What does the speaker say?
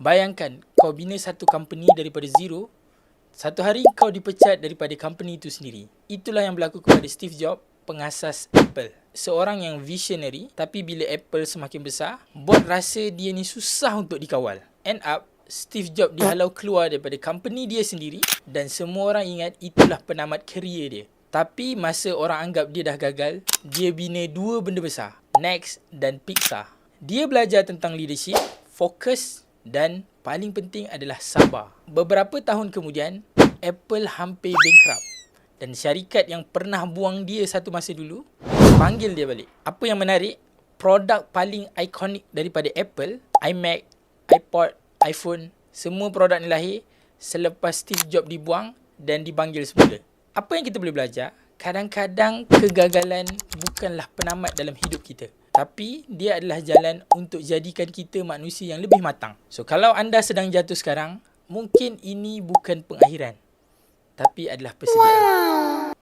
Bayangkan kau bina satu company daripada zero, satu hari kau dipecat daripada company itu sendiri. Itulah yang berlaku kepada Steve Jobs, pengasas Apple. Seorang yang visionary, tapi bila Apple semakin besar, bos rasa dia ni susah untuk dikawal. End up, Steve Jobs dihalau keluar daripada company dia sendiri dan semua orang ingat itulah penamat kerjaya dia. Tapi masa orang anggap dia dah gagal, dia bina dua benda besar, Next dan Pixar. Dia belajar tentang leadership, fokus dan paling penting adalah sabar. Beberapa tahun kemudian, Apple hampir bankrupt. Dan syarikat yang pernah buang dia satu masa dulu, panggil dia balik. Apa yang menarik, produk paling ikonik daripada Apple, iMac, iPod, iPhone, semua produk ni lahir selepas Steve Jobs dibuang dan dipanggil semula. Apa yang kita boleh belajar? Kadang-kadang kegagalan bukanlah penamat dalam hidup kita, tapi dia adalah jalan untuk jadikan kita manusia yang lebih matang. So, kalau anda sedang jatuh sekarang, mungkin ini bukan pengakhiran, tapi adalah persediaan.